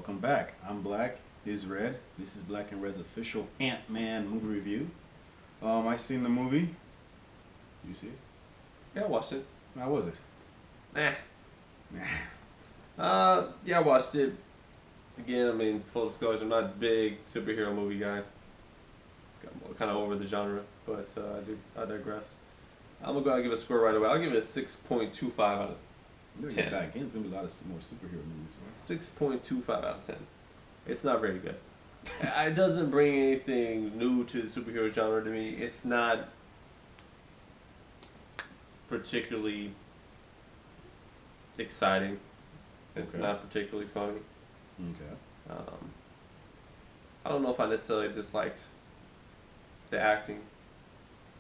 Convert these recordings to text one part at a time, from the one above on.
Welcome back. I'm Black. He's Red. This is Black and Red's official Ant-Man movie review. I seen the movie. You see it? Yeah, I watched it. How was it? Nah. Nah. Yeah, I watched it. Again, I mean, full disclosure, I'm not a big superhero movie guy. Kind of over the genre, but I digress. I'm gonna go ahead and give a score right away. I'll give it a 6.25 out of You're 10. back in. There's gonna be a lot of more superhero movies. Right? 6.25 out of 10. It's not very good. It doesn't bring anything new to the superhero genre to me. It's not particularly exciting. It's Okay. not particularly funny. Okay. I don't know if I necessarily disliked the acting.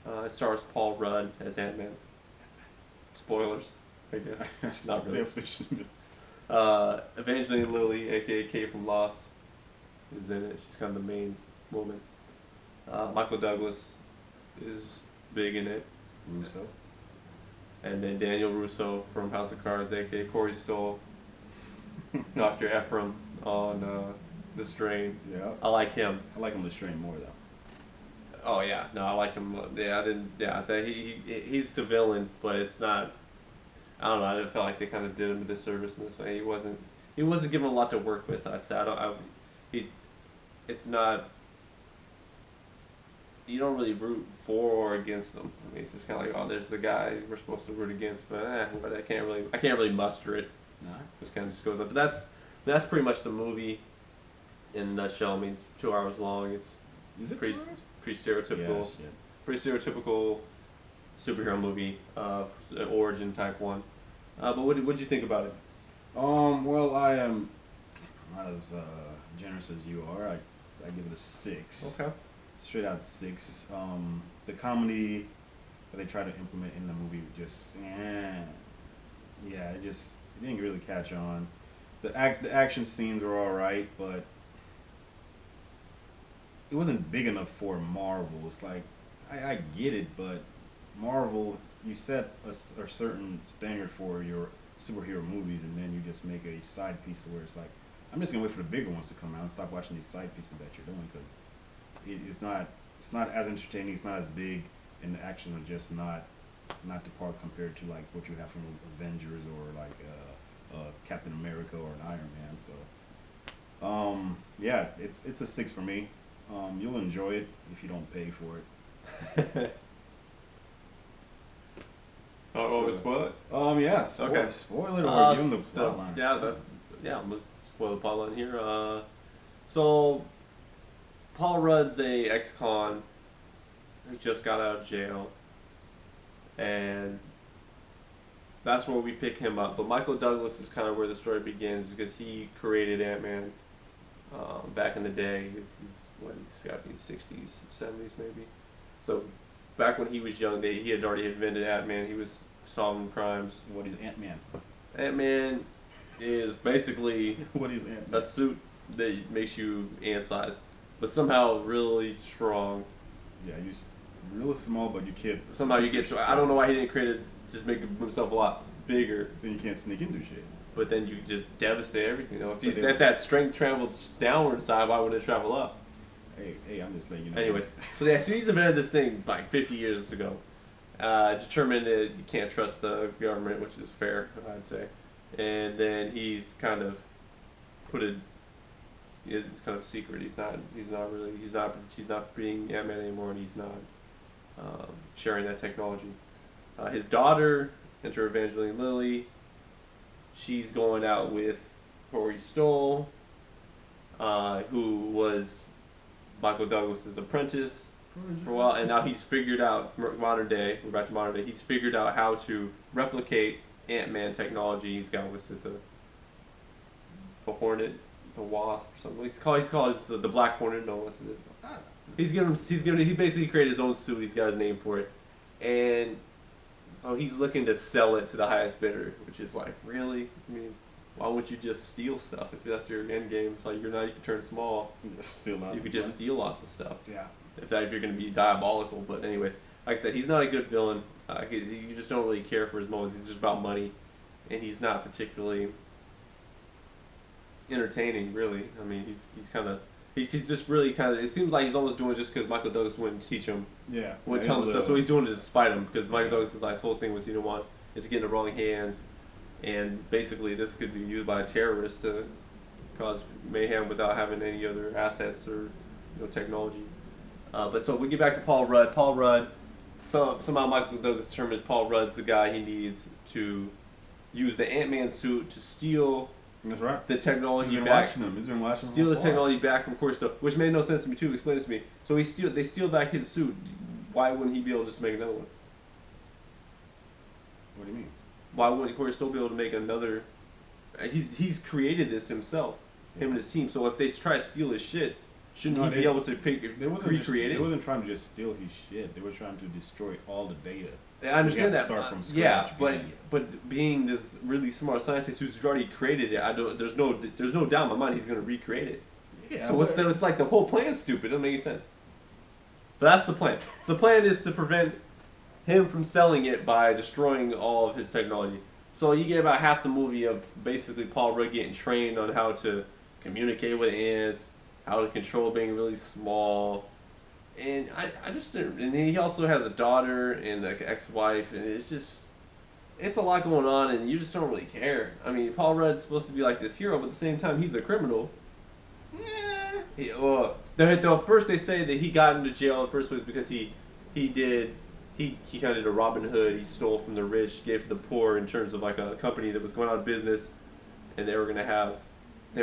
It stars Paul Rudd as Ant-Man. Spoilers, I guess. Not really. Definitely. Evangeline Lilly, aka Kate from Lost, is in it. She's kind of the main woman. Michael Douglas is big in it. Russo. And then Daniel Russo from House of Cards, aka Corey Stoll. Dr. Ephraim on The Strain. Yeah. I like him. I like him the strain more though. Oh yeah, no, I liked him. Yeah, I didn't. Yeah, he's the villain, but it's not. I don't know. I felt like they kind of did him a disservice in this way. He wasn't given a lot to work with. I'd say. It's not. You don't really root for or against him. I mean, it's just kind of like, oh, there's the guy we're supposed to root against, but I can't really muster it. No. Just kind of just goes up. But that's pretty much the movie in a nutshell. I mean, it's 2 hours long. It's Is it pretty 2 hours? pretty stereotypical. Yes, yeah. Pretty stereotypical superhero movie, origin type one. But what'd you think about it? Well, I am not as generous as you are. I give it a 6. Okay. Straight out 6. The comedy that they try to implement in the movie just, it didn't really catch on. The action scenes were all right, but it wasn't big enough for Marvel. It's like I get it, but Marvel, you set a certain standard for your superhero movies, and then you just make a side piece where it's like, I'm just gonna wait for the bigger ones to come out and stop watching these side pieces that you're doing because it's not as entertaining, it's not as big, and the action are just not to par compared to like what you have from Avengers or like Captain America or an Iron Man. So yeah, it's a 6 for me. You'll enjoy it if you don't pay for it. Oh, we spoil it? Yeah, Okay. Spoil it or give them the Still, plotline. yeah, I'm gonna spoil the plotline here. So Paul Rudd's a ex-con who just got out of jail, and that's where we pick him up. But Michael Douglas is kind of where the story begins because he created Ant-Man back in the day. He's got to be 60s, 70s maybe. So back when he was young, he had already invented Ant-Man. He was solving crimes. What is Ant-Man? Ant-Man is basically What is a Ant-Man? suit that makes you ant-sized, but somehow really strong. Yeah, real small, but you can't. Somehow you get. I don't know why he didn't create it. Just make himself a lot bigger. Then you can't sneak into shit. But then you just devastate everything. You know, But if that strength travels downward side, why would it travel up? Hey, I'm just letting you know. Anyways, so he's invented this thing like 50 years ago. Determined that you can't trust the government, which is fair, I'd say. And then he's kind of put it. It's kind of secret. He's not being Ant-Man anymore, and he's not sharing that technology. His daughter, enter Evangeline Lilly. She's going out with Corey Stoll, who was Michael Douglas's apprentice for a while, and now he's figured out modern day. We're back to modern day. He's figured out how to replicate Ant-Man technology. He's got what's it, the Hornet, the Wasp, or something. He's called it the Black Hornet. No, what's it? He basically created his own suit. He's got his name for it, and so he's looking to sell it to the highest bidder, which is like, really? I mean, why wouldn't you just steal stuff if that's your end game? It's like you can turn small. You could just steal lots of stuff. Yeah. If you're going to be diabolical. But anyways, like I said, he's not a good villain. You just don't really care for his motives. He's just about money, and he's not particularly entertaining, really. I mean, he's kind of he's just really kind of. It seems like he's almost doing it just because Michael Douglas wouldn't teach him, Yeah, wouldn't yeah, tell he's him a stuff. So little. he's doing it to spite him because Michael Yeah, Douglas' like, whole thing was he didn't want it to get in the wrong hands, and basically this could be used by a terrorist to cause mayhem without having any other assets or technology. But so we get back to Paul Rudd. Paul Rudd, somehow Michael Douglas determines Paul Rudd's the guy he needs to use the Ant-Man suit to steal that's right. the technology He's been back. watching him. He's been watching him. Steal the afar. technology back from Corey Stoll, which made no sense to me too. Explain this to me. So they steal back his suit. Why wouldn't he be able to just make another one? What do you mean? Why wouldn't Corey Stoll be able to make another? He's created this himself, him and his team. So if they try to steal his shit, shouldn't he be able to recreate it? They wasn't trying to just steal his shit. They were trying to destroy all the data. I understand that. Start from yeah, scratch. but being this really smart scientist who's already created it, there's no doubt in my mind he's gonna recreate it. Yeah. So it's like the whole plan's stupid. It doesn't make any sense. But that's the plan. So the plan is to prevent him from selling it by destroying all of his technology. So you get about half the movie of basically Paul Rudd getting trained on how to communicate with ants, how to control being really small. And I just didn't. And he also has a daughter and an ex-wife, and it's a lot going on, and you just don't really care. I mean, Paul Rudd's supposed to be like this hero, but at the same time, he's a criminal. The first they say that he got into jail at first was because he kind of did a Robin Hood. He stole from the rich, gave to the poor in terms of like a company that was going out of business, and they were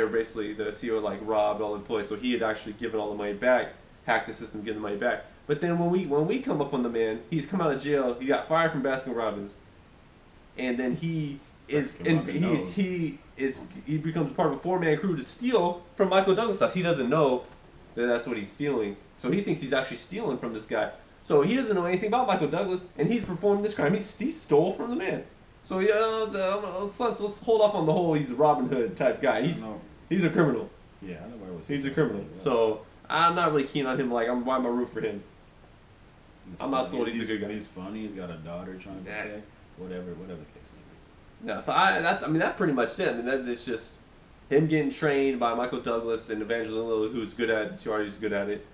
basically the CEO like robbed all the employees, so he had actually given all the money back, hacked the system, given the money back. But then when we come up on the man, he's come out of jail. He got fired from Baskin Robbins, and then he becomes part of a 4-man crew to steal from Michael Douglas stuff. He doesn't know that that's what he's stealing, so he thinks he's actually stealing from this guy. So he doesn't know anything about Michael Douglas, and he's performing this crime. He stole from the man. So let's hold off on the whole he's a Robin Hood type guy. He's a criminal. Yeah, I know why it was. He's a criminal. So I'm not really keen on him. Like, why am I root for him? I'm not sold he's a good guy. He's funny. He's got a daughter trying to protect. Whatever the case may be. No, so that's pretty much it. I mean, it's just him getting trained by Michael Douglas and Evangeline Lilly, who's good at it. Who's good at it.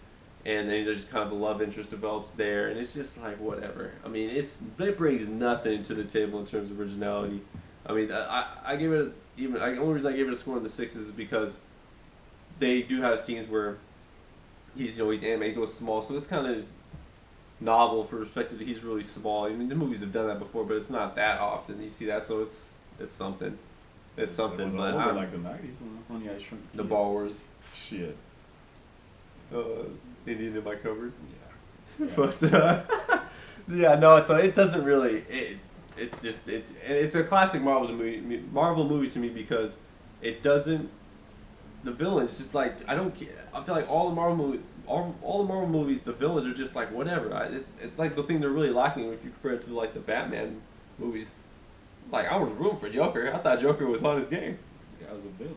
And then there's kind of the love interest develops there, and it's just like whatever. I mean, it brings nothing to the table in terms of originality. I mean, I gave it the only reason I gave it a score in the 6 is because they do have scenes where he's animated, he goes small, so it's kind of novel for perspective that he's really small. I mean, the movies have done that before, but it's not that often you see that, so it's something. It's something. It but over like the 90s when Honey I Shrunk the the Kids. Borrowers. Shit. Indian in my cupboard. Yeah. But yeah, no. So it doesn't really. It's a classic Marvel movie to me because it doesn't. The villains just like I don't. I feel like all the Marvel movies, the villains are just like whatever. It's like the thing they're really lacking if you compare it to like the Batman movies. Like I was rooting for Joker. I thought Joker was on his game. Yeah, I was a villain.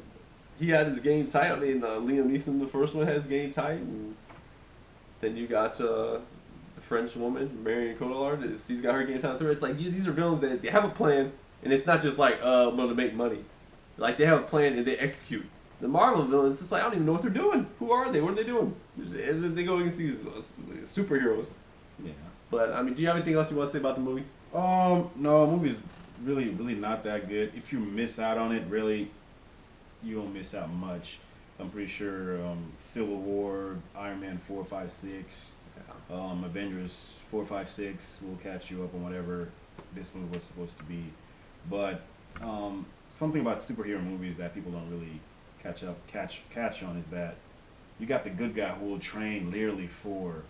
He had his game tight. I mean, Liam Neeson, the first one, had his game tight, and then you got the French woman, Marion Cotillard. She's got her game tight. It's like these are villains that they have a plan, and it's not just like I'm gonna make money. Like they have a plan and they execute. The Marvel villains, it's like I don't even know what they're doing. Who are they? What are they doing? And they go against these superheroes. Yeah. But I mean, do you have anything else you want to say about the movie? No, the movie's really not that good. If you miss out on it, really. You won't miss out much. I'm pretty sure Civil War, Iron Man 4, 5, 6, Avengers 4, 5, 6 will catch you up on whatever this movie was supposed to be. But something about superhero movies that people don't really catch on is that you got the good guy who will train literally for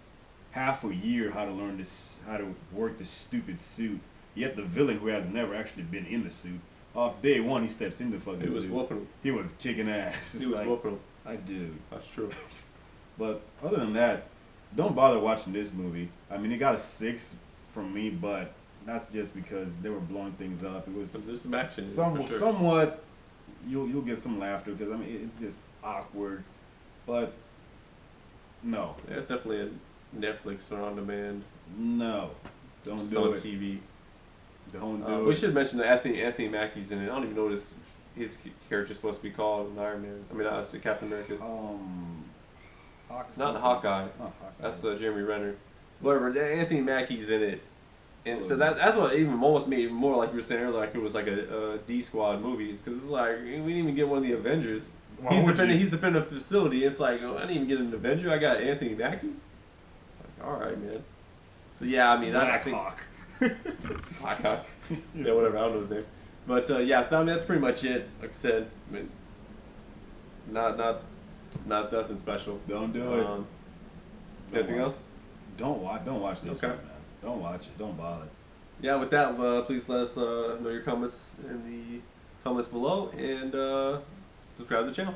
half a year how to work this stupid suit. Yet the villain who has never actually been in the suit. Off day one, he steps in the fucking suit. He was whooping him. He was kicking ass. He was whooping him. Like, dude. That's true. But other than that, don't bother watching this movie. I mean, it got a 6 from me, but that's just because they were blowing things up. It was some action, somewhat. You'll get some laughter because I mean it's just awkward, but no. Yeah, it's definitely a Netflix or on demand. No, don't Just do on it. TV. Don't do it. We should mention that Anthony Mackie's in it. I don't even know his character's supposed to be called in Iron Man. I mean, Captain America's. Hawk Not something. Hawkeye. It's not Hawkeye. That's Jeremy Renner. Whatever. Anthony Mackie's in it, and so Oh. that's what even almost made it more like you were saying earlier, like it was like a D Squad movies, because it's like we didn't even get one of the Avengers. Why would you? He's defending a facility. It's like, oh, I didn't even get an Avenger. I got Anthony Mackie. It's like, all right, man. So yeah, I mean, I Black think Hawk. Black Hawk. Yeah, whatever. I don't know his name. But yeah, so I mean, that's pretty much it. Like I said, I mean, not nothing special. Don't do it. Anything else? Don't watch this Okay. one, man. Don't watch it. Don't bother. Yeah, with that, please let us know your comments in the comments below, and subscribe to the channel.